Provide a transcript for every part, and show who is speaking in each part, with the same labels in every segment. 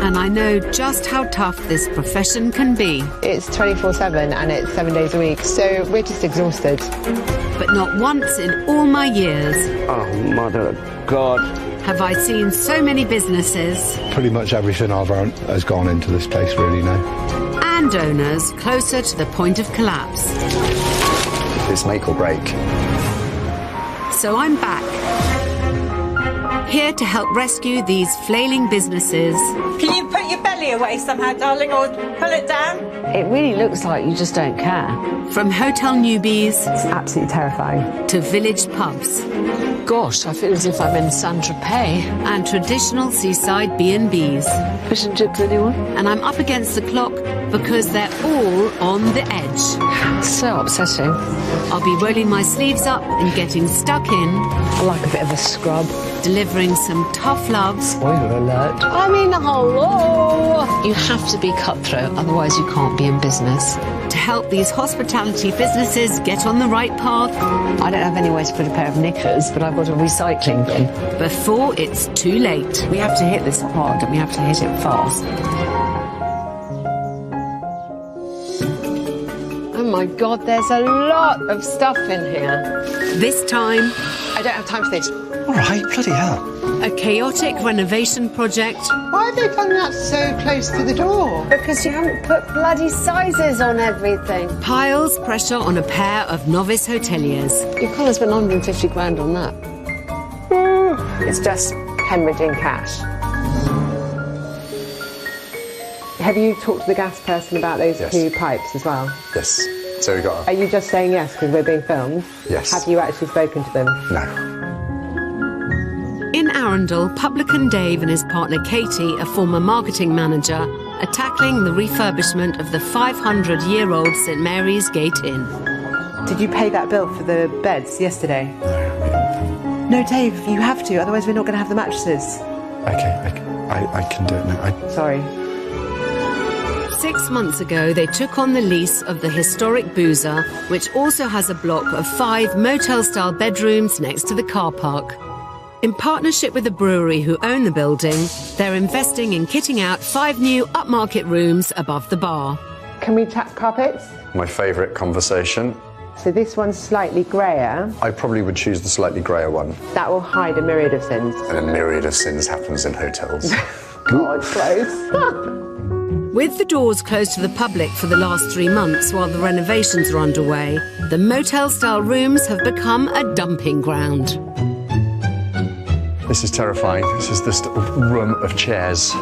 Speaker 1: And I know just how tough this profession can be.
Speaker 2: It's 24/7 and it's 7 days a week, so we're just exhausted.
Speaker 1: But not once in all my years
Speaker 3: Oh, mother of God.
Speaker 1: have I seen so many businesses
Speaker 4: Pretty much everything I've owned has gone into this place really now.
Speaker 1: and owners closer to the point of collapse.
Speaker 5: It's make or break.
Speaker 1: So I'm back, here to help rescue these flailing businesses.
Speaker 6: Can you put your belly away somehow, darling, or pull it down?
Speaker 7: It really looks like you just don't care.
Speaker 1: From hotel newbies
Speaker 2: It's absolutely terrifying.
Speaker 1: to village pubs
Speaker 7: Gosh, I feel as if I'm in Saint-Tropez.
Speaker 1: and traditional seaside B&Bs.
Speaker 7: Fish and chips, anyone?
Speaker 1: And I'm up against the clock because they're all on the edge.
Speaker 7: So upsetting.
Speaker 1: I'll be rolling my sleeves up and getting stuck in,
Speaker 7: I like a bit of a scrub.
Speaker 1: delivering some tough love,
Speaker 7: Spoiler alert. I mean, hello! You have to be cutthroat, otherwise you can't be in business.
Speaker 1: to help these hospitality businesses get on the right path
Speaker 7: I don't have anywhere to put a pair of knickers, but I've got a recycling bin.
Speaker 1: before it's too late.
Speaker 7: We have to hit this hard and we have to hit it fast. Oh my God, there's a lot of stuff in here.
Speaker 1: This time,
Speaker 2: I don't have time for this.
Speaker 5: All right, bloody hell.
Speaker 1: a chaotic renovation project
Speaker 2: Why have they done that so close to the door?
Speaker 7: Because you haven't put bloody sizes on everything.
Speaker 1: piles pressure on a pair of novice hoteliers.
Speaker 7: You can't spend 150 grand on that.
Speaker 2: It's just hemorrhaging cash. Have you talked to the gas person about those
Speaker 5: Yes.
Speaker 2: 2 pipes as well?
Speaker 5: Yes. So we got
Speaker 2: Are you just saying yes because we're being filmed?
Speaker 5: Yes.
Speaker 2: Have you actually spoken to them?
Speaker 5: No.
Speaker 1: In Arundel, Publican Dave and his partner Katie, a former marketing manager, are tackling the refurbishment of the 500-year-old St Mary's Gate Inn.
Speaker 2: Did you pay that bill for the beds yesterday? No, Dave, you have to, otherwise we're not going to have the mattresses.
Speaker 5: Okay, I can do it now.
Speaker 2: Sorry.
Speaker 1: 6 months ago, they took on the lease of the historic Boozer, which also has a block of 5 motel-style bedrooms next to the car park. In partnership with the brewery who own the building, they're investing in kitting out 5 new upmarket rooms above the bar.
Speaker 2: Can we chat carpets?
Speaker 5: My favourite conversation.
Speaker 2: So this one's slightly greyer.
Speaker 5: I probably would choose the slightly greyer one.
Speaker 2: That will hide a myriad of sins.
Speaker 5: And a myriad of sins happens in hotels.
Speaker 2: God, close.
Speaker 1: With the doors closed to the public for the last 3 months while the renovations are underway, the motel-style rooms have become a dumping ground.
Speaker 5: This is terrifying. This is just a room of chairs.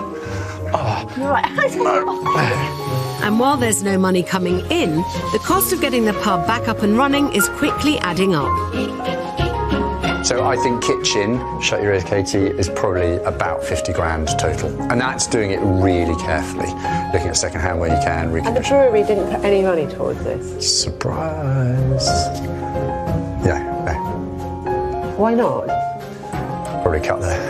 Speaker 1: And while there's no money coming in, the cost of getting the pub back up and running is quickly adding up.
Speaker 5: So I think kitchen, shut your ears Katie, is probably about 50 grand total. And that's doing it really carefully. Looking at second hand where you can,
Speaker 2: And the
Speaker 5: recondition.
Speaker 2: brewery didn't put any money towards this.
Speaker 5: Surprise. Yeah, no,
Speaker 2: Why not?
Speaker 5: probably cut there.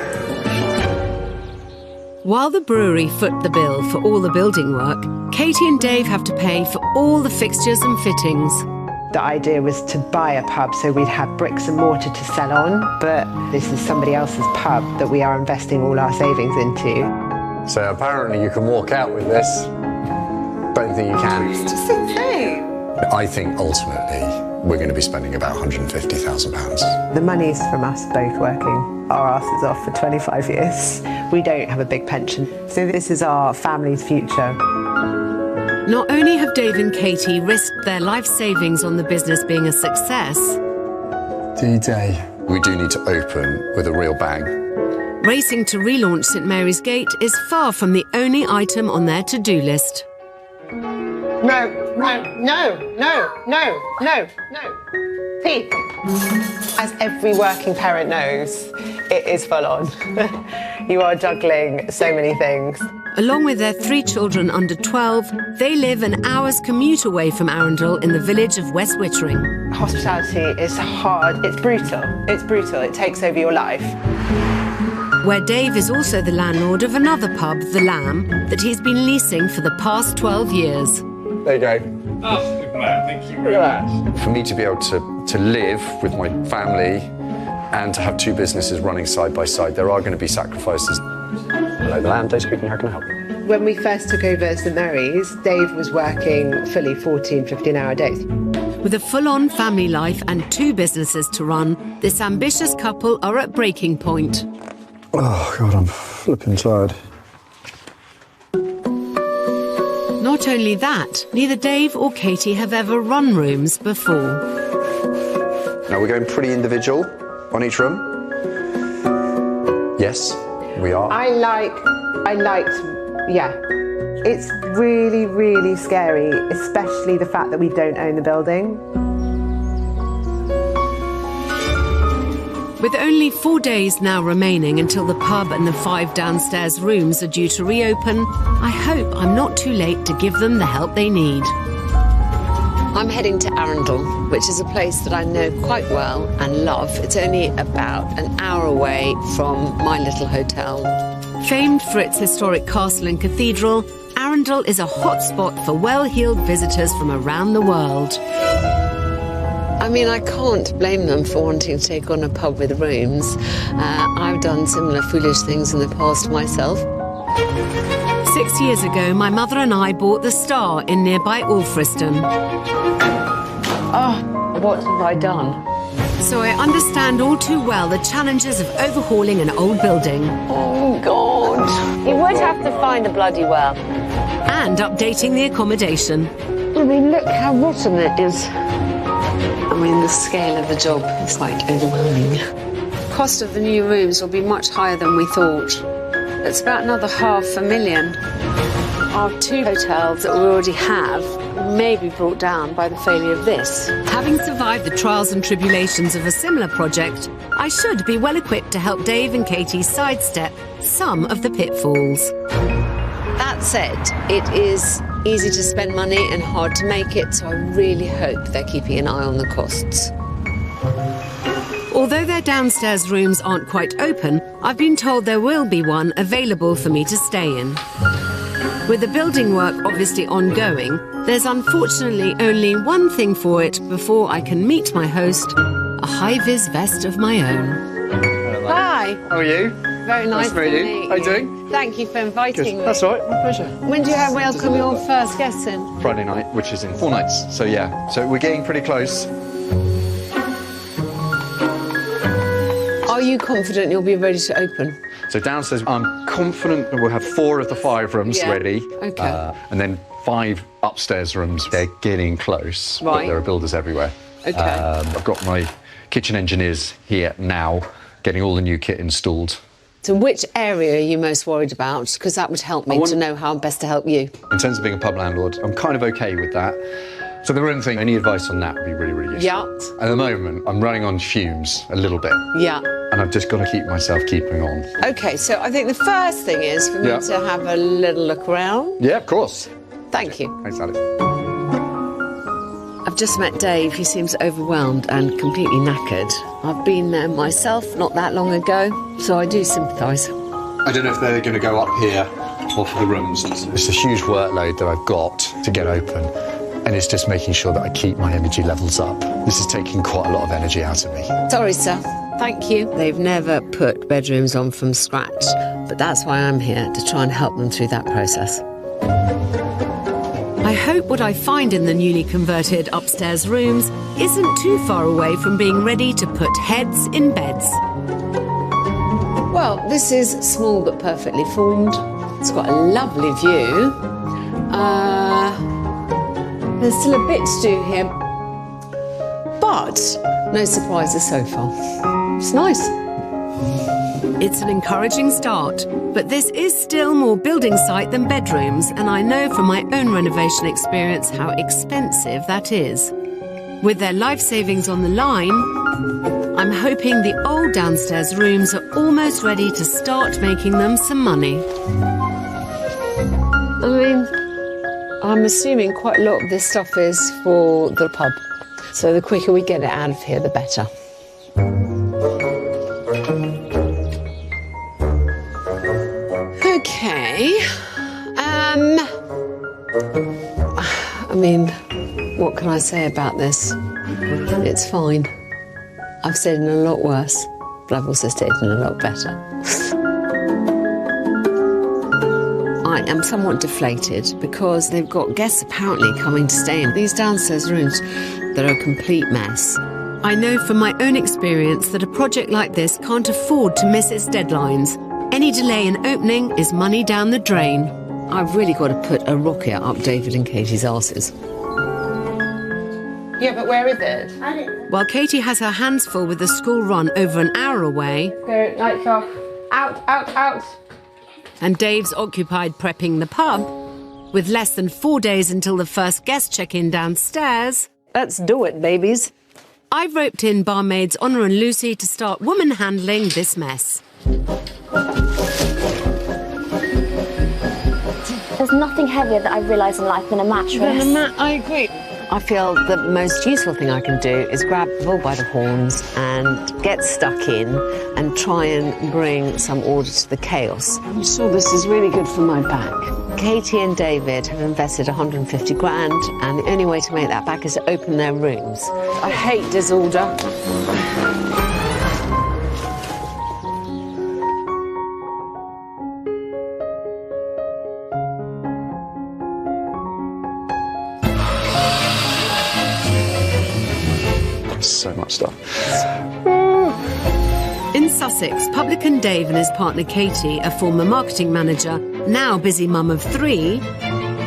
Speaker 1: While the brewery foot the bill for all the building work, Katie and Dave have to pay for all the fixtures and fittings.
Speaker 2: The idea was to buy a pub so we'd have bricks and mortar to sell on, but this is somebody else's pub that we are investing all our savings into.
Speaker 5: So apparently you can walk out with this. Don't think you can.
Speaker 2: It's just insane.
Speaker 5: I think ultimately we're going to be spending about £150,000.
Speaker 2: The money's from us both working our asses off for 25 years. We don't have a big pension, so this is our family's future.
Speaker 1: Not only have Dave and Katie risked their life savings on the business being a success,
Speaker 5: D-Day. We do need to open with a real bang.
Speaker 1: racing to relaunch St Mary's Gate is far from the only item on their to-do list.
Speaker 2: No. Pete, as every working parent knows, it is full on. You are juggling so many things.
Speaker 1: Along with their 3 children under 12, they live an hour's commute away from Arundel in the village of West Wittering.
Speaker 2: Hospitality is hard, it's brutal. It takes over your life.
Speaker 1: Where Dave is also the landlord of another pub, The Lamb, that he's been leasing for the past 12 years.
Speaker 5: There you go.
Speaker 8: Oh, good man. Thank you very much.
Speaker 5: For me to be able to live with my family and to have 2 businesses running side by side, there are going to be sacrifices. Hello, the land. Dave speaking. How can I help?
Speaker 2: When we first took over St Mary's, Dave was working fully 14, 15-hour days.
Speaker 1: With a full-on family life and 2 businesses to run, this ambitious couple are at breaking point.
Speaker 5: Oh, God, I'm flipping tired.
Speaker 1: Not only that, neither Dave or Katie have ever run rooms before.
Speaker 5: Now, we're going pretty individual on each room. Yes, we are.
Speaker 2: I liked, yeah. It's really, really scary, especially the fact that we don't own the building.
Speaker 1: With only 4 days now remaining until the pub and the 5 downstairs rooms are due to reopen, I hope I'm not too late to give them the help they need.
Speaker 7: I'm heading to Arundel, which is a place that I know quite well and love. It's only about an hour away from my little hotel.
Speaker 1: Famed for its historic castle and cathedral, Arundel is a hotspot for well-heeled visitors from around the world.
Speaker 7: I mean, I can't blame them for wanting to take on a pub with rooms. I've done similar foolish things in the past myself.
Speaker 1: 6 years ago, my mother and I bought the Star in nearby Alfriston.
Speaker 7: Oh, what have I done?
Speaker 1: So I understand all too well the challenges of overhauling an old building.
Speaker 7: Oh, God. You would have to find a bloody well.
Speaker 1: And updating the accommodation.
Speaker 7: I mean, look how rotten it is. I mean, the scale of the job is quite overwhelming. Cost of the new rooms will be much higher than we thought. It's about another $500,000. Our 2 hotels that we already have may be brought down by the failure of this.
Speaker 1: Having survived the trials and tribulations of a similar project, I should be well equipped to help Dave and Katie sidestep some of the pitfalls.
Speaker 7: That said, it is easy to spend money and hard to make it, so I really hope they're keeping an eye on the costs.
Speaker 1: Although their downstairs rooms aren't quite open, I've been told there will be one available for me to stay in. With the building work obviously ongoing, there's unfortunately only one thing for it before I can meet my host, a high-vis vest of my own.
Speaker 7: Hi.
Speaker 5: How are you?
Speaker 7: Very nice
Speaker 5: to meet you. How you doing?
Speaker 7: Thank you for inviting me.
Speaker 5: That's all right. My pleasure.
Speaker 7: When do you welcome your first guests in?
Speaker 5: Friday night, which is in 4 nights. So, yeah. So we're getting pretty close.
Speaker 7: Are you confident you'll be ready to open?
Speaker 5: So downstairs, I'm confident that we'll have 4 of the 5 rooms ready.
Speaker 7: Okay.
Speaker 5: And then 5 upstairs rooms. They're getting close.
Speaker 7: Right.
Speaker 5: But there are builders everywhere.
Speaker 7: Okay.
Speaker 5: I've got my kitchen engineers here now, getting all the new kit installed.
Speaker 7: So which area are you most worried about? Because that would help me to know how best to help you.
Speaker 5: In terms of being a pub landlord, I'm kind of okay with that. So the room thing, any advice on that would be really, really useful.
Speaker 7: Yeah.
Speaker 5: At the moment, I'm running on fumes a little bit.
Speaker 7: Yeah.
Speaker 5: And I've just got to keep myself keeping on.
Speaker 7: Okay, so I think the first thing is for me to have a little look around.
Speaker 5: Yeah, of course.
Speaker 7: Thank you.
Speaker 5: Thanks, Alex.
Speaker 7: I've just met Dave. He seems overwhelmed and completely knackered. I've been there myself not that long ago, so I do sympathise.
Speaker 5: I don't know if they're going to go up here or for the rooms. It's a huge workload that I've got to get open, and it's just making sure that I keep my energy levels up. This is taking quite a lot of energy out of me.
Speaker 7: Sorry, sir. Thank you. They've never put bedrooms on from scratch, but that's why I'm here, to try and help them through that process.
Speaker 1: I hope what I find in the newly converted upstairs rooms isn't too far away from being ready to put heads in beds.
Speaker 7: Well, this is small but perfectly formed. It's got a lovely view. There's still a bit to do here, but no surprises so far. It's nice.
Speaker 1: It's an encouraging start, but this is still more building site than bedrooms, and I know from my own renovation experience how expensive that is. With their life savings on the line, I'm hoping the old downstairs rooms are almost ready to start making them some money.
Speaker 7: I mean, I'm assuming quite a lot of this stuff is for the pub, so the quicker we get it out of here, the better. Okay. I mean, what can I say about this? It's fine. I've stayed in a lot worse, but I've also stayed in a lot better. am somewhat deflated because they've got guests apparently coming to stay in these downstairs rooms that are a complete mess.
Speaker 1: I know from my own experience that a project like this can't afford to miss its deadlines. Any delay in opening is money down the drain.
Speaker 7: I've really got to put a rocket up David and Katie's arses.
Speaker 2: Yeah, but where is it?
Speaker 1: While Katie has her hands full with the school run over an hour away,
Speaker 2: Go, lights off. Out, out, out.
Speaker 1: and Dave's occupied prepping the pub, with less than 4 days until the first guest check-in downstairs,
Speaker 7: Let's do it, babies.
Speaker 1: I've roped in barmaids Honor and Lucy to start woman handling this mess.
Speaker 9: There's nothing heavier that I've realised in life than a mattress.
Speaker 7: I agree. I feel the most useful thing I can do is grab the bull by the horns and get stuck in and try and bring some order to the chaos. I'm sure this is really good for my back. Katie and David have invested 150 grand, and the only way to make that back is to open their rooms. I hate disorder.
Speaker 5: So much stuff.
Speaker 1: In Sussex, publican Dave and his partner Katie, a former marketing manager, now busy mum of 3,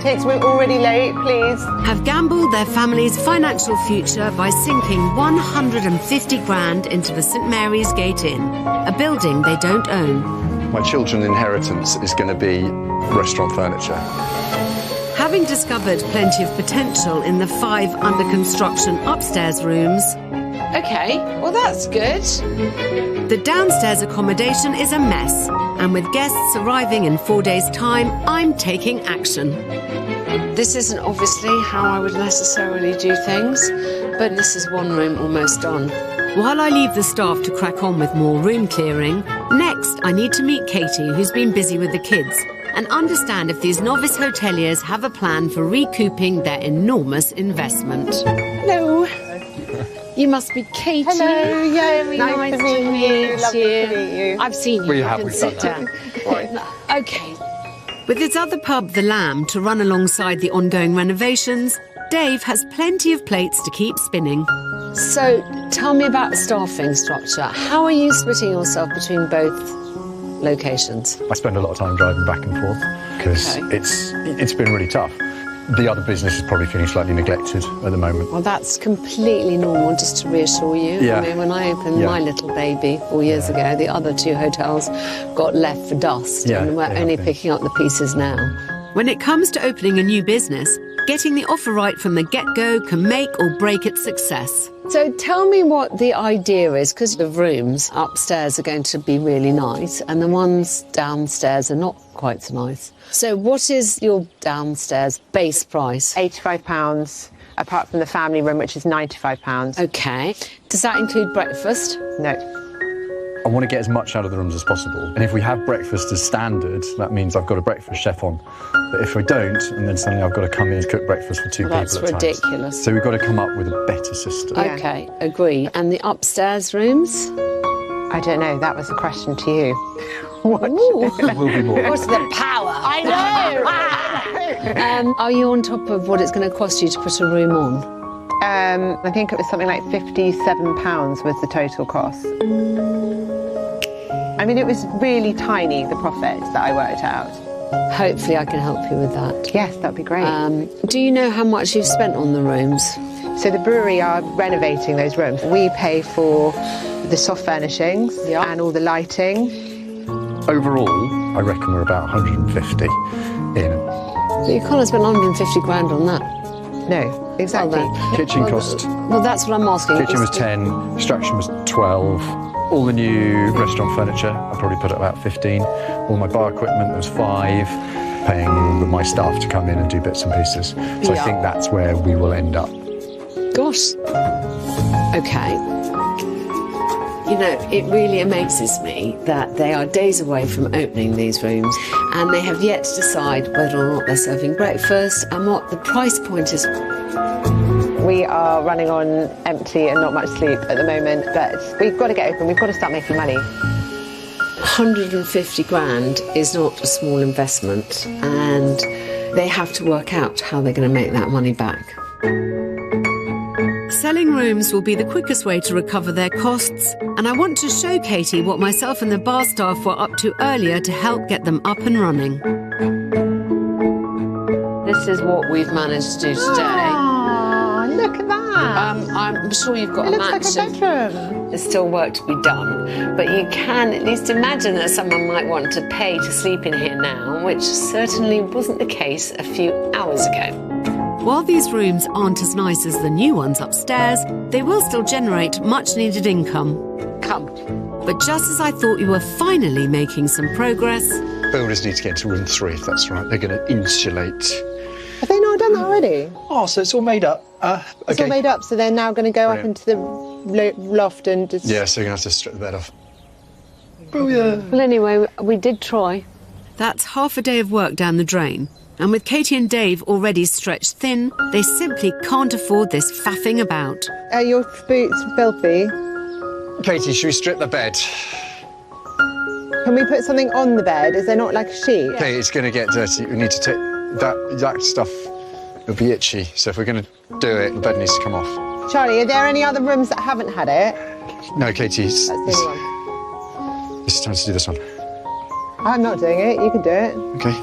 Speaker 2: Tits, we're already late, please.
Speaker 1: have gambled their family's financial future by sinking 150 grand into the St Mary's Gate Inn, a building they don't own.
Speaker 5: My children's inheritance is going to be restaurant furniture.
Speaker 1: Having discovered plenty of potential in the 5 under construction upstairs rooms,
Speaker 7: Okay, well that's good.
Speaker 1: the downstairs accommodation is a mess, and with guests arriving in 4 days' time, I'm taking action.
Speaker 7: This isn't obviously how I would necessarily do things, but this is one room almost done.
Speaker 1: While I leave the staff to crack on with more room clearing, next I need to meet Katie, who's been busy with the kids, and understand if these novice hoteliers have a plan for recouping their enormous investment.
Speaker 7: Hello. You must be Katie.
Speaker 2: Hello, yeah,
Speaker 7: Nice
Speaker 2: to meet you. Lovely to meet you.
Speaker 7: I've seen you.
Speaker 5: We
Speaker 7: You
Speaker 5: have,
Speaker 7: can
Speaker 5: we've
Speaker 7: sit
Speaker 5: done
Speaker 7: down. Okay.
Speaker 1: With its other pub, The Lamb, to run alongside the ongoing renovations, Dave has plenty of plates to keep spinning.
Speaker 7: So tell me about the staffing structure. How are you splitting yourself between both locations?
Speaker 5: I spend a lot of time driving back and forth because
Speaker 7: Okay.
Speaker 5: it's been really tough. The other business is probably feeling slightly neglected at the moment.
Speaker 7: Well, that's completely normal, just to reassure you.
Speaker 5: Yeah.
Speaker 7: I mean, when I opened
Speaker 5: Yeah.
Speaker 7: my little baby 4 years ago, the other 2 hotels got left for dust,
Speaker 5: Yeah,
Speaker 7: and we're
Speaker 5: they have
Speaker 7: only
Speaker 5: been.
Speaker 7: picking up the pieces now.
Speaker 1: When it comes to opening a new business, getting the offer right from the get-go can make or break its success.
Speaker 7: So tell me what the idea is, because the rooms upstairs are going to be really nice, and the ones downstairs are not quite so nice. So what is your downstairs base price?
Speaker 2: £85, apart from the family room, which is £95.
Speaker 7: Okay. Does that include breakfast?
Speaker 2: No.
Speaker 5: I want to get as much out of the rooms as possible. And if we have breakfast as standard, that means I've got a breakfast chef on. But if we don't, and then suddenly I've got to come in and cook breakfast for 2 people
Speaker 7: That's
Speaker 5: at times.
Speaker 7: ridiculous.
Speaker 5: So we've got to come up with a better system.
Speaker 2: Yeah.
Speaker 7: Okay, agree. And the upstairs rooms?
Speaker 2: I don't know, that was a question to you.
Speaker 5: There will be more.
Speaker 7: What's the power? I know! Are you on top of what it's going to cost you to put a room on?
Speaker 2: I think it was something like £57 was the total cost. I mean, it was really tiny, the profit that I worked out.
Speaker 7: Hopefully I can help you with that.
Speaker 2: Yes, that'd be great.
Speaker 7: Do you know how much you've spent on the rooms?
Speaker 2: So the brewery are renovating those rooms. We pay for the soft furnishings
Speaker 7: Yeah.
Speaker 2: and all the lighting.
Speaker 5: Overall, I reckon we're about 150 in.
Speaker 7: So you can't have spent 150 grand on that.
Speaker 2: No, exactly.
Speaker 7: Well, then-
Speaker 5: Kitchen
Speaker 7: well,
Speaker 5: cost.
Speaker 7: Well, that's what I'm asking.
Speaker 5: Kitchen was 10, extraction was 12. All the new restaurant furniture, I probably put at about 15. All my bar equipment was 5. Paying my staff to come in and do bits and pieces. So
Speaker 7: Yeah.
Speaker 5: I think that's where we will end up.
Speaker 7: Gosh. Okay. You know, it really amazes me that they are days away from opening these rooms and they have yet to decide whether or not they're serving breakfast and what the price point is.
Speaker 2: We are running on empty and not much sleep at the moment, but we've got to get open. We've got to start making money.
Speaker 7: 150 grand is not a small investment, and they have to work out how they're going to make that money back.
Speaker 1: Selling rooms will be the quickest way to recover their costs, and I want to show Katie what myself and the bar staff were up to earlier to help get them up and running.
Speaker 7: This is what we've managed to do today.
Speaker 2: Oh, look at that.
Speaker 7: I'm sure you've got
Speaker 2: It
Speaker 7: a
Speaker 2: looks like
Speaker 7: massive...
Speaker 2: a bedroom.
Speaker 7: There's still work to be done, but you can at least imagine that someone might want to pay to sleep in here now, which certainly wasn't the case a few hours ago.
Speaker 1: While these rooms aren't as nice as the new ones upstairs, they will still generate much-needed income.
Speaker 7: Come.
Speaker 1: But just as I thought you were finally making some progress...
Speaker 5: Builders need to get into room 3, if that's right. They're going to insulate.
Speaker 2: Have they not done that already?
Speaker 5: Oh, so it's all made up.
Speaker 2: It's all made up, so they're now going to go up into the loft and just...
Speaker 5: Yeah, so you're going to have to strip the bed off.
Speaker 7: Oh, yeah. Well, anyway, we did try.
Speaker 1: That's half a day of work down the drain. And with Katie and Dave already stretched thin, they simply can't afford this faffing about.
Speaker 2: Are your boots filthy?
Speaker 5: Katie, should we strip the bed?
Speaker 2: Can we put something on the bed? Is there not like a sheet?
Speaker 5: Okay, it's going to get dirty. We need to take that stuff. It'll be itchy. So if we're going to do it, the bed needs to come off.
Speaker 2: Charlie, are there any other rooms that haven't had it?
Speaker 5: No, Katie.
Speaker 2: That's the only one.
Speaker 5: It's time to do this one.
Speaker 2: I'm not doing it. You can do it.
Speaker 5: Okay.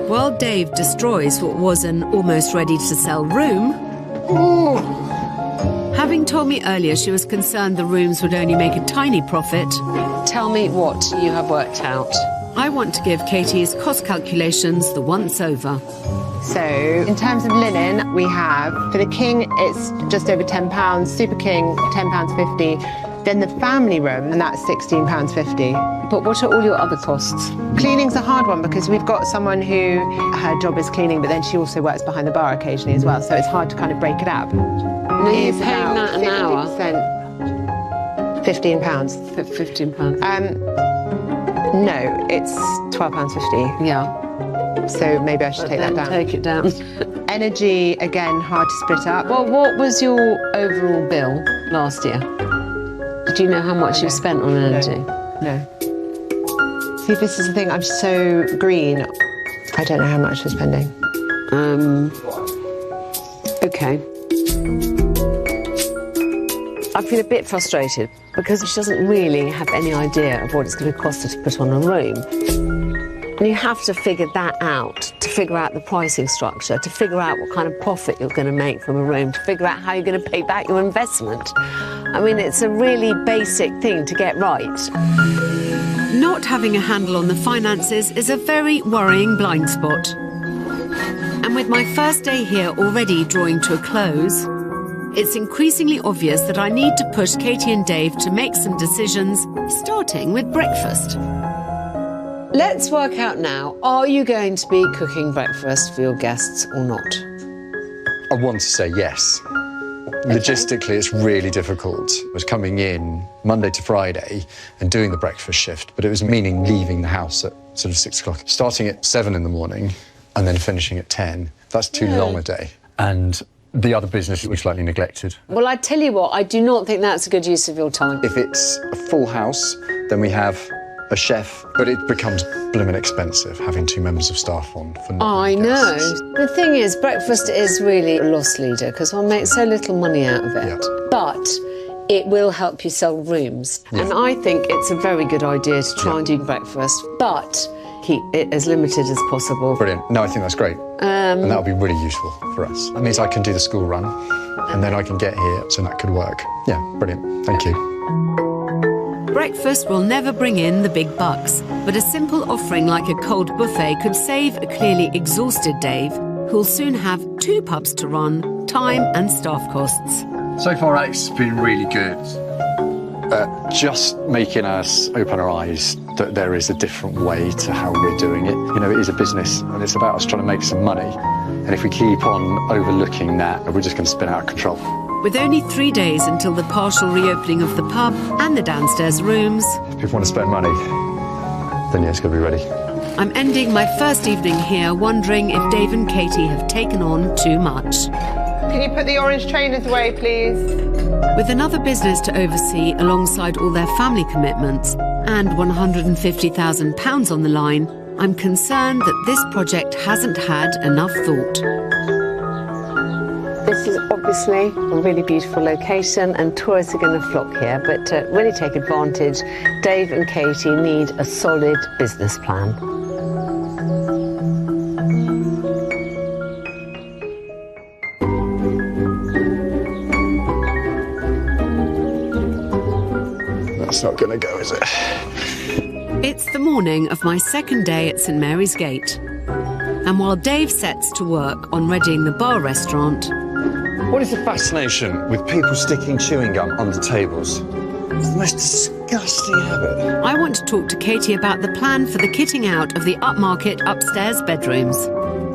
Speaker 1: While Dave destroys what was an almost ready-to-sell room... Having told me earlier she was concerned the rooms would only make a tiny profit...
Speaker 7: Tell me what you have worked out.
Speaker 1: I want to give Katie's cost calculations the once-over.
Speaker 2: So, in terms of linen, we have, for the king, it's just over £10, Super King, £10.50. Then the family room, and that's £16.50.
Speaker 7: But what are all your other costs?
Speaker 2: Cleaning's a hard one because we've got someone who, her job is cleaning, but then she also works behind the bar occasionally as well, so it's hard to kind of break it up.
Speaker 7: No, you're paying that an hour?
Speaker 2: £15.
Speaker 7: £15.
Speaker 2: No, it's £12.50.
Speaker 7: Yeah.
Speaker 2: So maybe I should take that down.
Speaker 7: Take it down.
Speaker 2: Energy, again, hard to split up.
Speaker 7: Well, what was your overall bill last year? Do you know how much you spent on energy?
Speaker 2: No. See, this is the thing, I'm so green. I don't know how much we're spending.
Speaker 7: Okay. I feel a bit frustrated because she doesn't really have any idea of what it's going to cost her to put on a room. And you have to figure that out, to figure out the pricing structure, to figure out what kind of profit you're going to make from a room, to figure out how you're going to pay back your investment. I mean, it's a really basic thing to get right.
Speaker 1: Not having a handle on the finances is a very worrying blind spot. And with my first day here already drawing to a close, it's increasingly obvious that I need to push Katie and Dave to make some decisions, starting with breakfast.
Speaker 7: Let's work out now, are you going to be cooking breakfast for your guests or not?
Speaker 5: I want to say yes. Logistically, it's really difficult. I was coming in Monday to Friday and doing the breakfast shift, but it was meaning leaving the house at sort of 6 o'clock, starting at 7 in the morning and then finishing at 10. That's too long a day. And the other business was slightly neglected.
Speaker 7: Well, I tell you what, I do not think that's a good use of your time.
Speaker 5: If it's a full house, then we have a chef, but it becomes blooming expensive having 2 members of staff on for not
Speaker 7: I
Speaker 5: many
Speaker 7: know.
Speaker 5: guests.
Speaker 7: The thing is, breakfast is really a loss leader because one makes so little money out of it.
Speaker 5: Yeah.
Speaker 7: But it will help you sell rooms. Yeah. And I think it's a very good idea to try and do breakfast, but keep it as limited as possible.
Speaker 5: Brilliant. No, I think that's great. And that'll be really useful for us. That means I can do the school run and then I can get here, so that could work. Yeah, brilliant. Thank you.
Speaker 1: Breakfast will never bring in the big bucks, but a simple offering like a cold buffet could save a clearly exhausted Dave, who'll soon have 2 pubs to run, time and staff costs.
Speaker 8: So far, Alex, has been really good.
Speaker 5: Just making us open our eyes that there is a different way to how we're doing it. You know, it is a business and it's about us trying to make some money. And if we keep on overlooking that, we're just going to spin out of control.
Speaker 1: With only 3 days until the partial reopening of the pub and the downstairs rooms,
Speaker 5: If people want to spend money, then yeah, it's got to be ready.
Speaker 1: I'm ending my first evening here wondering if Dave and Katie have taken on too much.
Speaker 2: can you put the orange trainers away, please?
Speaker 1: With another business to oversee alongside all their family commitments and £150,000 on the line, I'm concerned that this project hasn't had enough thought.
Speaker 7: This is obviously a really beautiful location and tourists are going to flock here, but to really take advantage, Dave and Katie need a solid business plan.
Speaker 5: That's not going to go, is it?
Speaker 1: It's the morning of my second day at St Mary's Gate. And while Dave sets to work on readying the bar restaurant,
Speaker 3: What is the fascination with people sticking chewing gum under tables? It's the most disgusting habit.
Speaker 1: I want to talk to Katie about the plan for the kitting out of the upmarket upstairs bedrooms.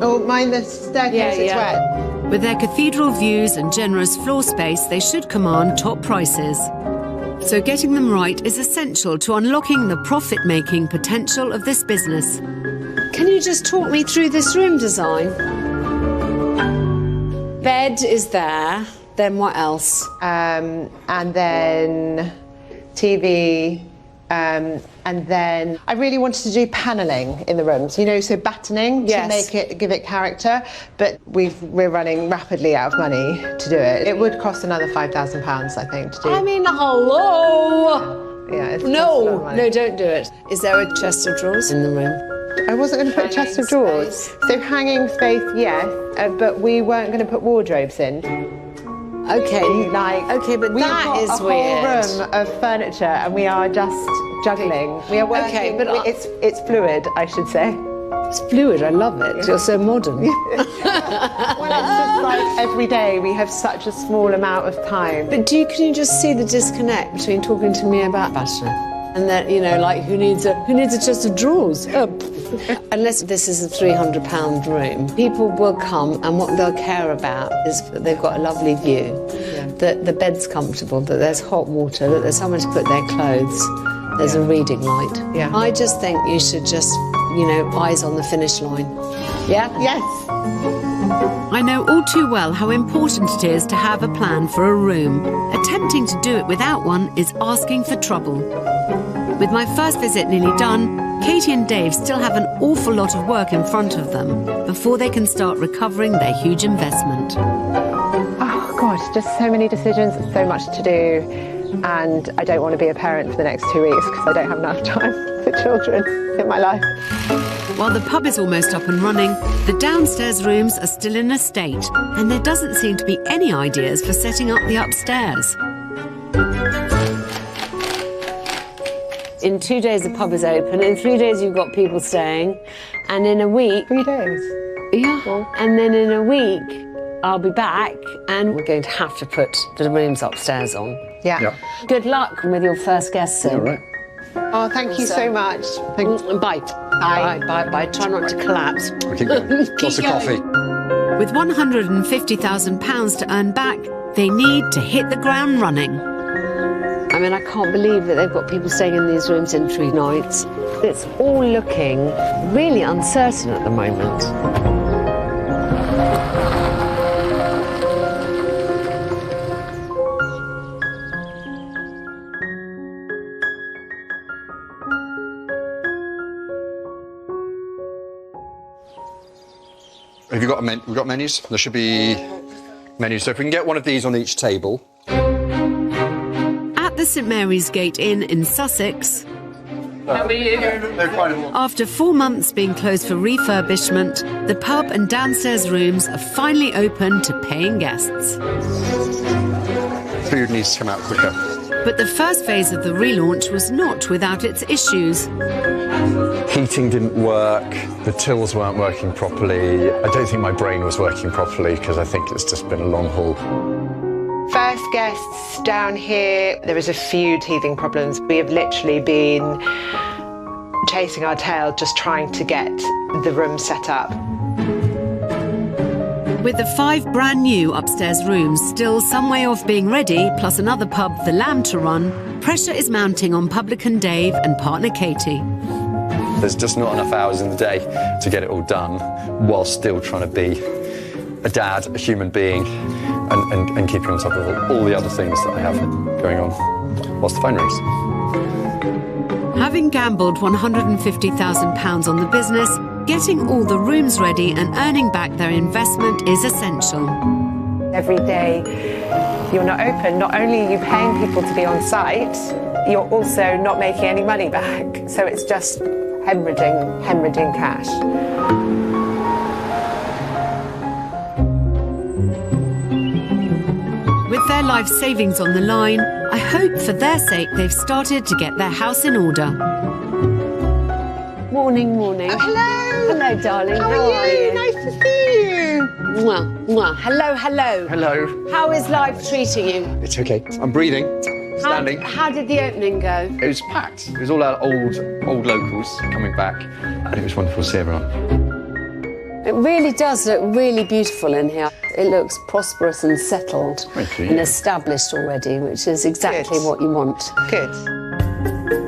Speaker 2: Oh, mind the staircase, it's wet.
Speaker 1: With their cathedral views and generous floor space, they should command top prices. So getting them right is essential to unlocking the profit-making potential of this business.
Speaker 7: Can you just talk me through this room design? Bed is there, then what else?
Speaker 2: And then TV, and then I really wanted to do panelling in the rooms, you know, so battening to give it character, but we're running rapidly out of money to do it. It would cost another £5,000, I think, to do.
Speaker 7: I mean, hello!
Speaker 2: Yeah, it's
Speaker 7: No, don't do it. Is there a chest of drawers in the room?
Speaker 2: I wasn't going to put a chest of drawers. So hanging space, yes, but we weren't going to put wardrobes in.
Speaker 7: Okay, but
Speaker 2: we've
Speaker 7: that
Speaker 2: got
Speaker 7: is
Speaker 2: a
Speaker 7: weird.
Speaker 2: whole room of furniture, and we are just juggling. We are working.
Speaker 7: Okay, but
Speaker 2: it's fluid, I should say.
Speaker 7: It's fluid. I love it. You're so modern.
Speaker 2: Well, it's just like every day we have such a small amount of time.
Speaker 7: But can you just see the disconnect between talking to me about fashion and that, you know, like who needs a chest of drawers? Unless this is a £300 room, people will come and what they'll care about is that they've got a lovely view, that the bed's comfortable, that there's hot water, that there's somewhere to put their clothes, there's a reading light.
Speaker 2: Yeah.
Speaker 7: I just think you should just, you know, eyes on the finish line. Yeah?
Speaker 2: Yes.
Speaker 1: I know all too well how important it is to have a plan for a room. Attempting to do it without one is asking for trouble. With my first visit nearly done, Katie and Dave still have an awful lot of work in front of them before they can start recovering their huge investment.
Speaker 2: Oh, gosh, just so many decisions, so much to do. And I don't want to be a parent for the next 2 weeks because I don't have enough time for children in my life.
Speaker 1: While the pub is almost up and running, the downstairs rooms are still in a state, and there doesn't seem to be any ideas for setting up the upstairs.
Speaker 7: In 2 days, the pub is open. In 3 days, you've got people staying. And in a week...
Speaker 2: 3 days?
Speaker 7: Yeah. And then in a week, I'll be back and we're going to have to put the rooms upstairs on.
Speaker 2: Yeah.
Speaker 7: Good luck with your first guest soon.
Speaker 5: All right.
Speaker 2: Oh, thank you so much.
Speaker 7: Bye. Bye. Try not to collapse.
Speaker 5: I'll keep going. Lots of coffee.
Speaker 1: With £150,000 to earn back, they need to hit the ground running.
Speaker 7: I mean, I can't believe that they've got people staying in these rooms in 3 nights. It's all looking really uncertain at the moment.
Speaker 5: Have you got we've got menus? There should be menus. So if we can get one of these on each table.
Speaker 1: At the St Mary's Gate Inn in Sussex, after 4 months being closed for refurbishment, the pub and downstairs rooms are finally open to paying guests.
Speaker 5: Food needs to come out quicker.
Speaker 1: But the first phase of the relaunch was not without its issues.
Speaker 5: Heating didn't work, the tills weren't working properly. I don't think my brain was working properly because I think it's just been a long haul.
Speaker 2: First guests down here, there was a few teething problems. We have literally been chasing our tail just trying to get the room set up.
Speaker 1: With the 5 brand new upstairs rooms still some way off being ready, plus another pub, The Lamb, to run, pressure is mounting on publican Dave and partner Katie.
Speaker 5: There's just not enough hours in the day to get it all done while still trying to be a dad, a human being,
Speaker 3: and keeping on top of all the other things that I have going on whilst the phone rings.
Speaker 1: Having gambled £150,000 on the business, getting all the rooms ready and earning back their investment is essential.
Speaker 2: Every day you're not open, not only are you paying people to be on site, you're also not making any money back. So it's just hemorrhaging cash.
Speaker 1: With their life savings on the line, I hope for their sake they've started to get their house in order.
Speaker 7: Morning, morning.
Speaker 2: Oh, hello.
Speaker 7: Hello, darling.
Speaker 2: How are you? Nice to see you.
Speaker 7: Mwah, mwah. Hello, hello.
Speaker 3: Hello.
Speaker 7: How is life treating you?
Speaker 3: It's okay. I'm breathing, standing.
Speaker 7: How did the opening go?
Speaker 3: It was packed. It was all our old locals coming back, and it was wonderful to see everyone.
Speaker 7: It really does look really beautiful in here. It looks prosperous and settled and established already, which is exactly what you want.
Speaker 2: Good.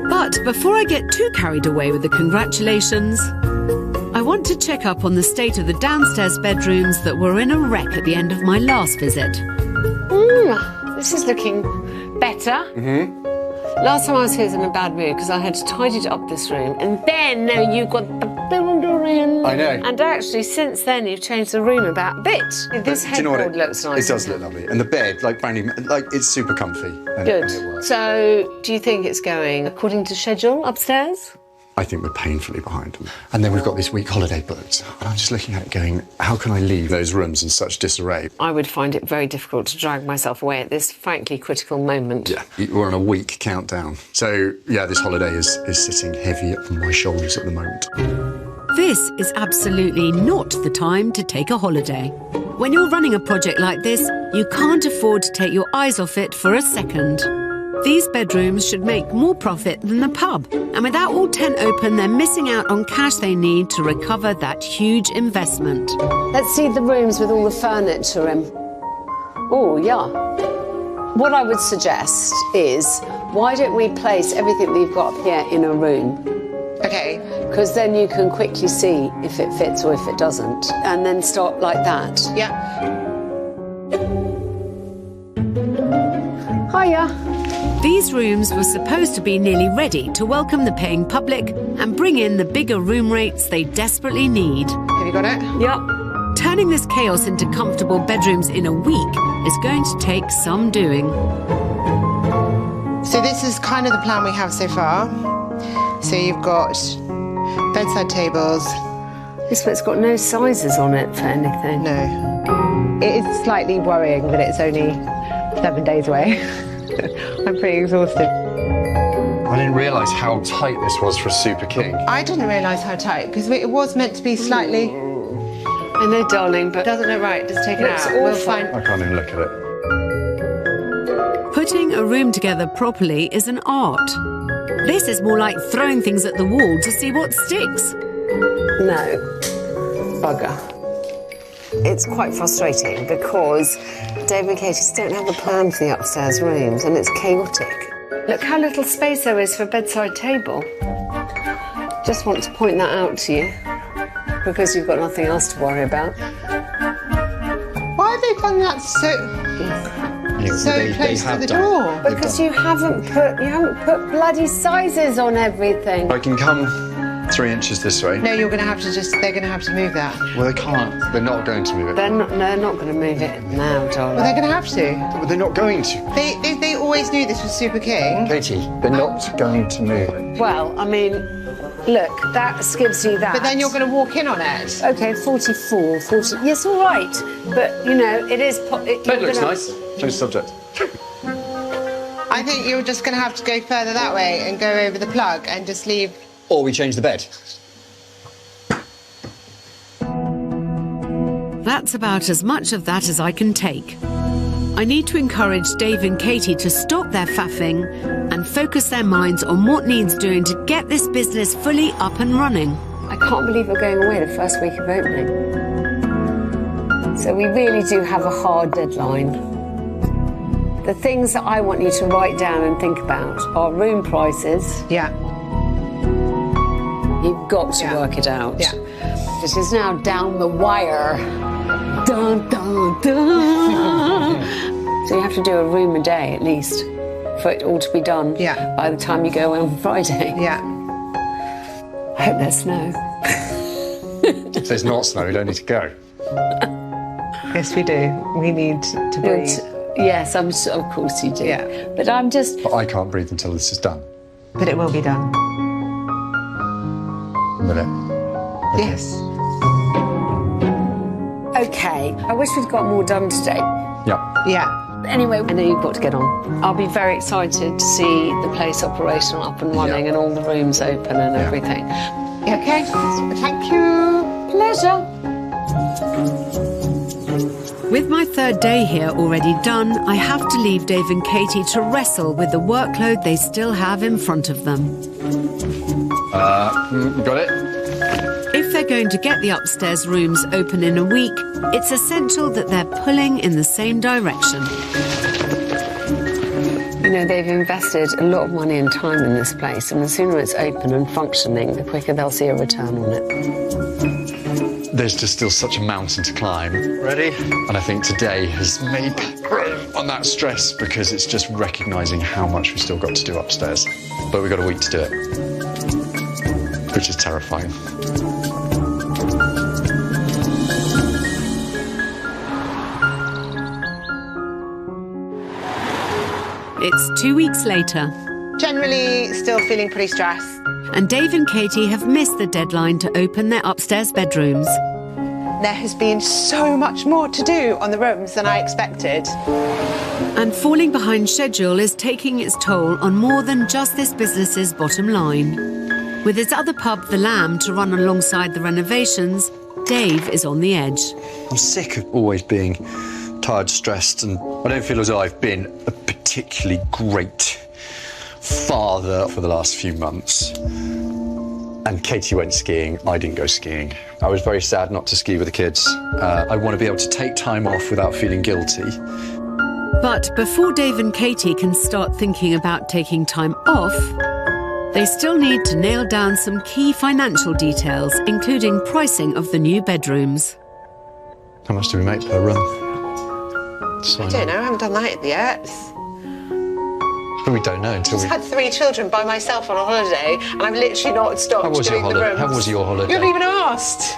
Speaker 1: But before I get too carried away with the congratulations, I want to check up on the state of the downstairs bedrooms that were in a wreck at the end of my last visit.
Speaker 7: This is looking better. Last time I was here, I was in a bad mood because I had to tidy up this room, and then you got the builder in.
Speaker 3: I know.
Speaker 7: And actually, since then, you've changed the room about a bit. This headboard looks nice.
Speaker 3: It does look lovely, and the bed, like brand new, like it's super comfy. And
Speaker 7: Good.
Speaker 3: and it works.
Speaker 7: So, do you think it's going according to schedule upstairs?
Speaker 3: I think we're painfully behind. And then we've got this week holiday booked. And I'm just looking at it going, how can I leave those rooms in such disarray?
Speaker 7: I would find it very difficult to drag myself away at this frankly critical moment.
Speaker 3: Yeah, we're on a week countdown. So, yeah, this holiday is sitting heavy on my shoulders at the moment.
Speaker 1: This is absolutely not the time to take a holiday. When you're running a project like this, you can't afford to take your eyes off it for a second. These bedrooms should make more profit than the pub, and without all 10 open, they're missing out on cash they need to recover that huge investment.
Speaker 7: Let's see the rooms with all the furniture in. Oh, yeah. What I would suggest is, why don't we place everything we've got up here in a room?
Speaker 2: Okay.
Speaker 7: Because then you can quickly see if it fits or if it doesn't, and then start like that.
Speaker 2: Yeah.
Speaker 7: Hiya.
Speaker 1: These rooms were supposed to be nearly ready to welcome the paying public and bring in the bigger room rates they desperately need.
Speaker 2: Have you got it?
Speaker 7: Yep.
Speaker 1: Turning this chaos into comfortable bedrooms in a week is going to take some doing.
Speaker 2: So this is kind of the plan we have so far. So you've got bedside tables.
Speaker 7: This bit's got no sizes on it for anything.
Speaker 2: No. It is slightly worrying that it's only 7 days away. I'm pretty exhausted.
Speaker 3: I didn't realise how tight this was for a Super King.
Speaker 2: I didn't realise how tight, because it was meant to be slightly...
Speaker 7: I know, darling, but...
Speaker 2: Doesn't look right, just take it out. We'll find...
Speaker 3: I can't even look at it.
Speaker 1: Putting a room together properly is an art. This is more like throwing things at the wall to see what sticks.
Speaker 7: No. Bugger. It's quite frustrating because Dave and Katie don't have a plan for the upstairs rooms and it's chaotic. Look how little space there is for a bedside table. Just want to point that out to you because you've got nothing else to worry about.
Speaker 2: Why have they done that so close to the door?
Speaker 7: Because you haven't put bloody sizes on everything.
Speaker 3: I can come 3 inches this way.
Speaker 2: No, you're going to have to they're going to have to move that.
Speaker 3: Well, they can't. They're not going to move it.
Speaker 7: They're not going to move it now, darling.
Speaker 2: Well, they're going to have to.
Speaker 3: But they're not going to.
Speaker 2: They always knew this was Super King.
Speaker 3: Katie, they're not going to move it.
Speaker 7: Well, I mean, look, that gives you that.
Speaker 2: But then you're going to walk in on it.
Speaker 7: Okay, 44, 40. Yes, all right. But, you know, it is...
Speaker 3: Bed looks nice. Change the subject.
Speaker 2: I think you're just going to have to go further that way and go over the plug and just leave...
Speaker 5: Or we change the bed.
Speaker 1: That's about as much of that as I can take. I need to encourage Dave and Katie to stop their faffing and focus their minds on what needs doing to get this business fully up and running.
Speaker 7: I can't believe we're going away the first week of opening. So we really do have a hard deadline. The things that I want you to write down and think about are room prices.
Speaker 2: Yeah.
Speaker 7: You've got to work it out.
Speaker 2: Yeah.
Speaker 7: It is now down the wire. Dun, dun, dun. So you have to do a room a day at least for it all to be done by the time you go away on Friday.
Speaker 2: Yeah.
Speaker 7: I hope there's snow.
Speaker 5: If there's not snow, we don't need to go.
Speaker 2: Yes, we do. We need to breathe.
Speaker 7: Yes, of course you do.
Speaker 2: Yeah.
Speaker 7: But I'm just...
Speaker 5: But I can't breathe until this is done.
Speaker 2: But it will be done.
Speaker 5: Will it? Okay.
Speaker 2: Yes.
Speaker 7: OK, I wish we'd got more done today.
Speaker 5: Yeah.
Speaker 2: Yeah.
Speaker 7: Anyway, I know you've got to get on. I'll be very excited to see the place operational up and running and all the rooms open and everything.
Speaker 2: Okay. Thank you.
Speaker 7: Pleasure.
Speaker 1: With my third day here already done, I have to leave Dave and Katie to wrestle with the workload they still have in front of them.
Speaker 5: Got it?
Speaker 1: If they're going to get the upstairs rooms open in a week, it's essential that they're pulling in the same direction.
Speaker 7: You know, they've invested a lot of money and time in this place, and the sooner it's open and functioning, the quicker they'll see a return on it.
Speaker 5: There's just still such a mountain to climb. Ready? And I think today has made on that stress because it's just recognising how much we've still got to do upstairs. But we've got a week to do it, which is terrifying.
Speaker 1: It's 2 weeks later.
Speaker 2: Generally, still feeling pretty stressed.
Speaker 1: And Dave and Katie have missed the deadline to open their upstairs bedrooms.
Speaker 2: There has been so much more to do on the rooms than I expected.
Speaker 1: And falling behind schedule is taking its toll on more than just this business's bottom line. With his other pub, The Lamb, to run alongside the renovations, Dave is on the edge.
Speaker 3: I'm sick of always being tired, stressed, and I don't feel as though I've been a particularly great father for the last few months. And Katie went skiing, I didn't go skiing. I was very sad not to ski with the kids. I want to be able to take time off without feeling guilty.
Speaker 1: But before Dave and Katie can start thinking about taking time off, they still need to nail down some key financial details, including pricing of the new bedrooms.
Speaker 5: How much do we make per room?
Speaker 2: I don't know, I haven't done that yet.
Speaker 5: But we don't know until we...
Speaker 2: I've had 3 children by myself on a holiday, and I've literally not stopped
Speaker 5: How was your
Speaker 2: doing the
Speaker 5: holiday?
Speaker 2: rooms.
Speaker 5: How was your holiday?
Speaker 2: You haven't even asked.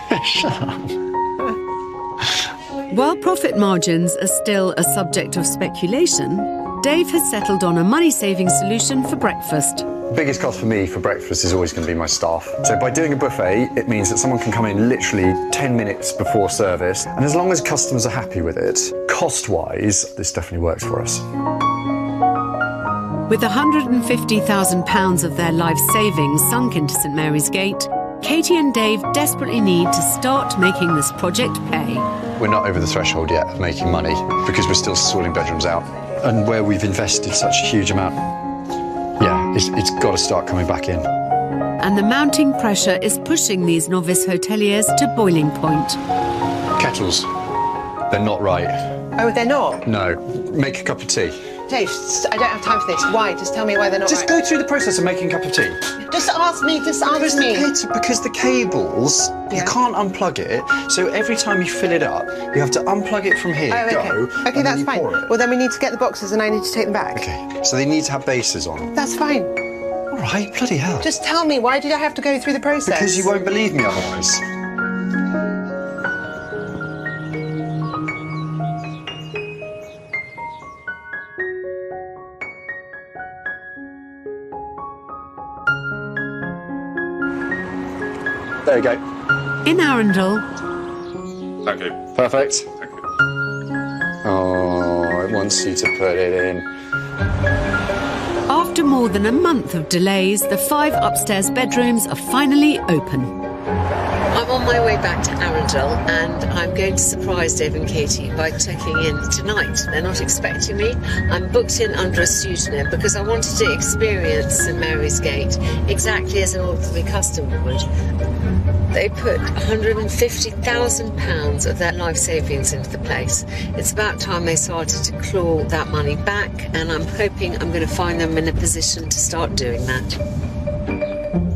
Speaker 1: While profit margins are still a subject of speculation, Dave has settled on a money-saving solution for breakfast.
Speaker 3: The biggest cost for me for breakfast is always going to be my staff. So by doing a buffet, it means that someone can come in literally 10 minutes before service. And as long as customers are happy with it, cost-wise, this definitely works for us.
Speaker 1: With £150,000 of their life savings sunk into St Mary's Gate, Katie and Dave desperately need to start making this project pay.
Speaker 3: We're not over the threshold yet of making money because we're still sorting bedrooms out. And where we've invested such a huge amount, it's got to start coming back in.
Speaker 1: And the mounting pressure is pushing these novice hoteliers to boiling point.
Speaker 3: Kettles, they're not right.
Speaker 2: Oh, they're not?
Speaker 3: No, make a cup of tea.
Speaker 2: Dave, I don't have time for this. Why? Just tell me why they're not
Speaker 3: Just
Speaker 2: right.
Speaker 3: go through the process of making a cup of tea.
Speaker 2: Just ask me,
Speaker 3: Because the cables, you can't unplug it, so every time you fill it up, you have to unplug it from here,
Speaker 2: Okay, that's fine. Well, then we need to get the boxes and I need to take them back.
Speaker 3: Okay, so they need to have bases on.
Speaker 2: That's fine.
Speaker 3: All right, bloody hell.
Speaker 2: Just tell me, why did I have to go through the process?
Speaker 3: Because you won't believe me otherwise. There you go.
Speaker 1: In Arundel...
Speaker 3: Thank you. Perfect. Thank you. Oh, it wants you to put it in.
Speaker 1: After more than a month of delays, the 5 upstairs bedrooms are finally open.
Speaker 7: I'm on my way back to Arundel, and I'm going to surprise Dave and Katie by checking in tonight. They're not expecting me. I'm booked in under a pseudonym because I wanted to experience St Mary's Gate exactly as an ordinary customer would. They put £150,000 of their life savings into the place. It's about time they started to claw that money back, and I'm hoping I'm going to find them in a position to start doing that.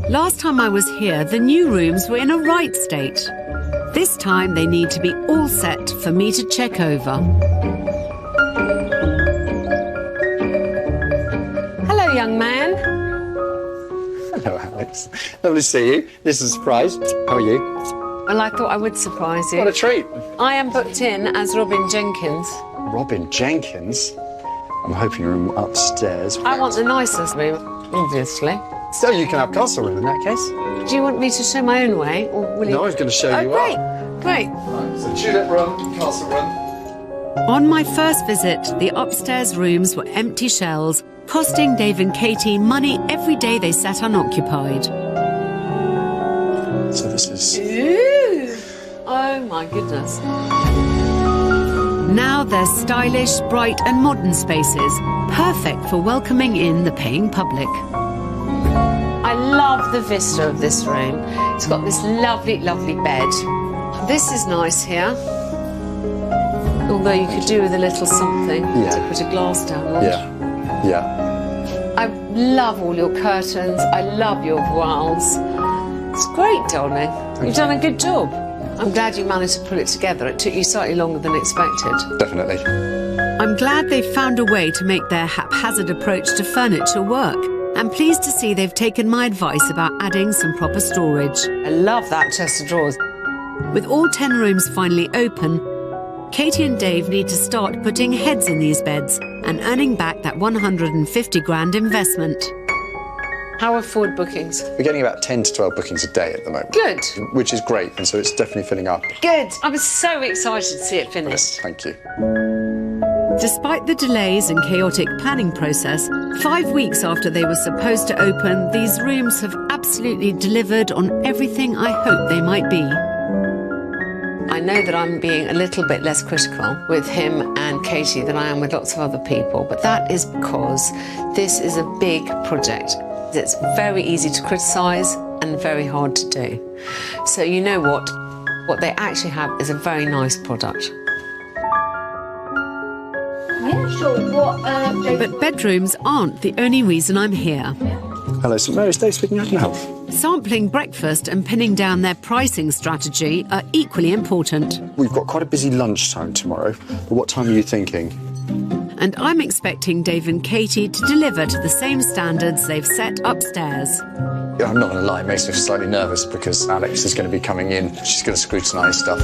Speaker 1: Last time I was here, the new rooms were in a right state. This time they need to be all set for me to check over.
Speaker 7: Hello, young man.
Speaker 5: Hello, Alex. Lovely to see you. This is a surprise. How are you?
Speaker 7: Well, I thought I would surprise you.
Speaker 5: What a treat.
Speaker 7: I am booked in as Robin Jenkins.
Speaker 5: Robin Jenkins? I'm hoping room upstairs.
Speaker 7: I want the nicest room, obviously.
Speaker 5: So you can have castle room in that case.
Speaker 7: Do you want me to show my own way, or will you?
Speaker 5: No, I was going to show you
Speaker 7: great,
Speaker 5: up.
Speaker 7: great.
Speaker 5: So tulip room, castle room.
Speaker 1: On my first visit, the upstairs rooms were empty shells, costing Dave and Katie money every day they sat unoccupied.
Speaker 5: So this is...
Speaker 7: Ooh. Oh, my goodness.
Speaker 1: Now they're stylish, bright and modern spaces, perfect for welcoming in the paying public.
Speaker 7: I love the vista of this room. It's got this lovely, lovely bed. This is nice here. Although you could do with a little something to put a glass down on.
Speaker 5: Yeah.
Speaker 7: I love all your curtains. I love your voiles. It's great, darling. You've done a good job. I'm glad you managed to pull it together. It took you slightly longer than expected.
Speaker 5: Definitely.
Speaker 1: I'm glad they've found a way to make their haphazard approach to furniture work. I'm pleased to see they've taken my advice about adding some proper storage.
Speaker 7: I love that chest of drawers.
Speaker 1: With all 10 rooms finally open, Katie and Dave need to start putting heads in these beds and earning back that 150 grand investment.
Speaker 7: How are forward bookings?
Speaker 5: We're getting about 10 to 12 bookings a day at the moment.
Speaker 7: Good.
Speaker 5: Which is great, and so it's definitely filling up.
Speaker 7: Good. I was so excited to see it finished.
Speaker 5: Thank you.
Speaker 1: Despite the delays and chaotic planning process, 5 weeks after they were supposed to open, these rooms have absolutely delivered on everything I hoped they might be.
Speaker 7: I know that I'm being a little bit less critical with him and Katie than I am with lots of other people, but that is because this is a big project. It's very easy to criticise and very hard to do. So you know what? What they actually have is a very nice product.
Speaker 9: Yeah, sure.
Speaker 1: But bedrooms aren't the only reason I'm here.
Speaker 5: Hello, St Mary's Day speaking. How can I help?
Speaker 1: Sampling breakfast and pinning down their pricing strategy are equally important.
Speaker 5: We've got quite a busy lunchtime tomorrow, but what time are you thinking?
Speaker 1: And I'm expecting Dave and Katie to deliver to the same standards they've set upstairs.
Speaker 5: Yeah, I'm not going to lie, it makes me slightly nervous because Alex is going to be coming in. She's going to scrutinise stuff.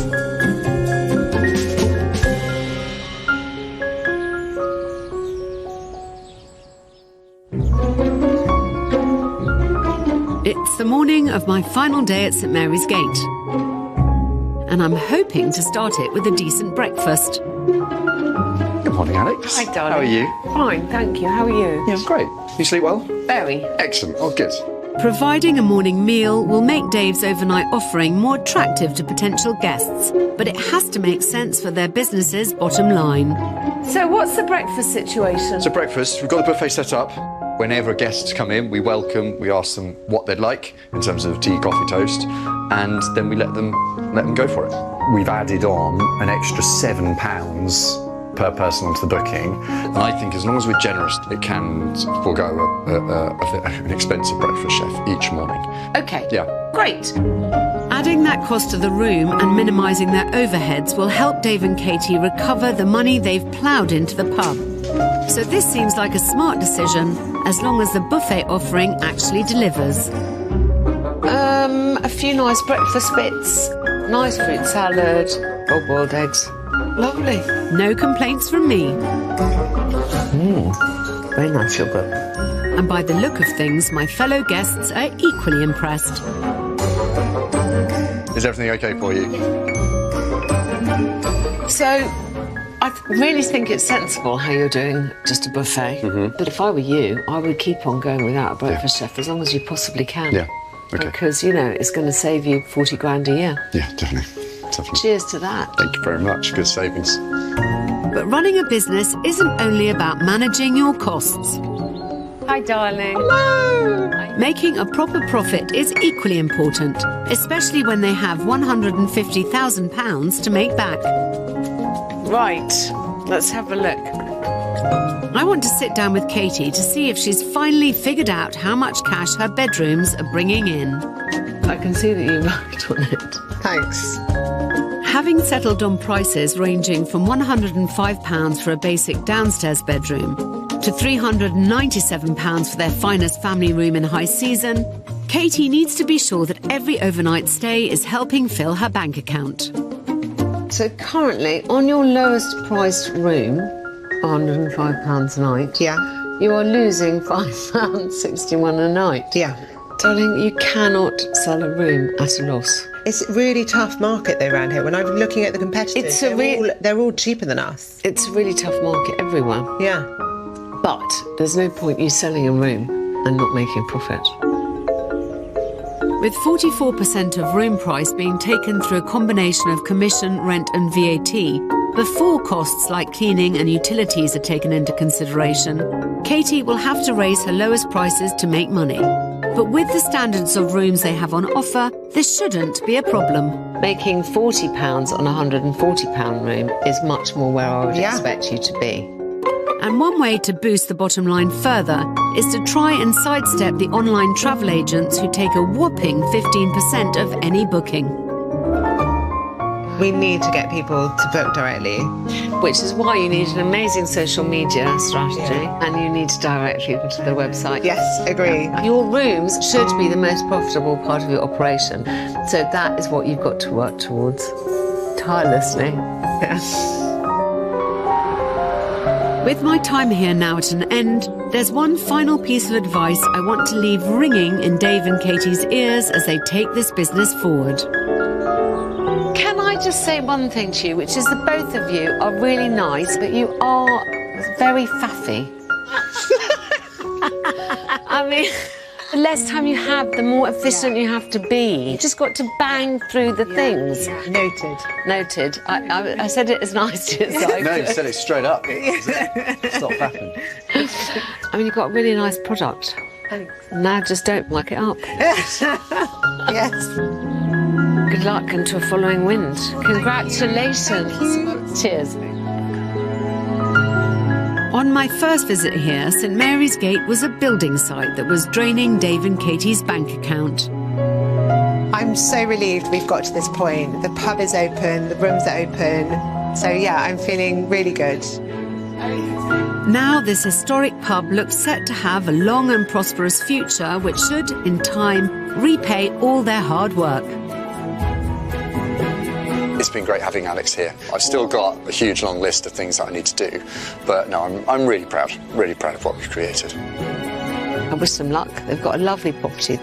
Speaker 1: It's the morning of my final day at St Mary's Gate. And I'm hoping to start it with a decent breakfast.
Speaker 5: Good morning, Alex.
Speaker 7: Hi, darling.
Speaker 5: How are you?
Speaker 7: Fine, thank you. How are you?
Speaker 5: Yeah, great. You sleep well?
Speaker 7: Very.
Speaker 5: Excellent. Oh, good.
Speaker 1: Providing a morning meal will make Dave's overnight offering more attractive to potential guests, but it has to make sense for their business's bottom line.
Speaker 7: So what's the breakfast situation?
Speaker 5: So breakfast, we've got the buffet set up. Whenever guests come in, we welcome, we ask them what they'd like in terms of tea, coffee, toast, and then we let them go for it. We've added on an extra £7 per person onto the booking, and I think as long as we're generous, it can forego an expensive breakfast chef each morning.
Speaker 7: Okay.
Speaker 5: Yeah.
Speaker 7: Great.
Speaker 1: Adding that cost to the room and minimising their overheads will help Dave and Katie recover the money they've ploughed into the pub. So this seems like a smart decision, as long as the buffet offering actually delivers.
Speaker 7: A few nice breakfast bits, nice fruit salad, or boiled eggs. Lovely.
Speaker 1: No complaints from me.
Speaker 7: Very nice yogurt.
Speaker 1: And by the look of things, my fellow guests are equally impressed.
Speaker 5: Is everything okay for you?
Speaker 7: So, I really think it's sensible how you're doing just a buffet. But if I were you, I would keep on going without a breakfast chef as long as you possibly can.
Speaker 5: Yeah, okay.
Speaker 7: Because, you know, it's going to save you 40 grand a year.
Speaker 5: Yeah, definitely.
Speaker 7: Cheers to that.
Speaker 5: Thank you very much. Good savings.
Speaker 1: But running a business isn't only about managing your costs.
Speaker 7: Hi, darling.
Speaker 1: Hello. Making a proper profit is equally important, especially when they have £150,000 to make back.
Speaker 7: Right, let's have a look.
Speaker 1: I want to sit down with Katie to see if she's finally figured out how much cash her bedrooms are bringing in.
Speaker 7: I can see that you worked on it.
Speaker 2: Thanks.
Speaker 1: Having settled on prices ranging from £105 for a basic downstairs bedroom to £397 for their finest family room in high season, Katie needs to be sure that every overnight stay is helping fill her bank account.
Speaker 7: So currently, on your lowest priced room, £105 a night, you are losing £5.61 a night.
Speaker 2: Yeah.
Speaker 7: Darling, you cannot sell a room at a loss.
Speaker 2: It's a really tough market though around here. When I'm looking at the competitors, they're all cheaper than us.
Speaker 7: It's a really tough market everywhere.
Speaker 2: Yeah.
Speaker 7: But there's no point you selling a room and not making a profit.
Speaker 1: With 44% of room price being taken through a combination of commission, rent and VAT, before costs like cleaning and utilities are taken into consideration, Katie will have to raise her lowest prices to make money. But with the standards of rooms they have on offer, this shouldn't be a problem.
Speaker 7: Making £40 on a £140 room is much more where I would expect you to be.
Speaker 1: And one way to boost the bottom line further is to try and sidestep the online travel agents who take a whopping 15% of any booking.
Speaker 2: We need to get people to book directly.
Speaker 7: Which is why you need an amazing social media strategy and you need to direct people to the website.
Speaker 2: Yes, agree.
Speaker 7: Your rooms should be the most profitable part of your operation. So that is what you've got to work towards tirelessly.
Speaker 1: With my time here now at an end, there's one final piece of advice I want to leave ringing in Dave and Katie's ears as they take this business forward.
Speaker 7: Can I just say one thing to you, which is that both of you are really nice, but you are very faffy. I mean, the less time you have, the more efficient you have to be. You just got to bang through the things.
Speaker 2: Noted.
Speaker 7: Noted. I said it as nicely as I could.
Speaker 3: No, you said it straight up. Stop faffing.
Speaker 7: I mean, you've got a really nice product.
Speaker 2: Thanks.
Speaker 7: Now just don't muck it up.
Speaker 2: Yes.
Speaker 7: Good luck into a following wind. Congratulations. Cheers.
Speaker 1: On my first visit here, St Mary's Gate was a building site that was draining Dave and Katie's bank account.
Speaker 2: I'm so relieved we've got to this point. The pub is open, the rooms are open. So yeah, I'm feeling really good.
Speaker 1: Now this historic pub looks set to have a long and prosperous future which should, in time, repay all their hard work.
Speaker 5: It's been great having Alex here. I've still got a huge long list of things that I need to do, but no, I'm really proud of what we've created.
Speaker 7: I wish them luck. They've got a lovely property.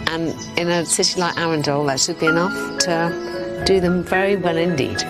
Speaker 7: And in a city like Arundel, that should be enough to do them very well indeed.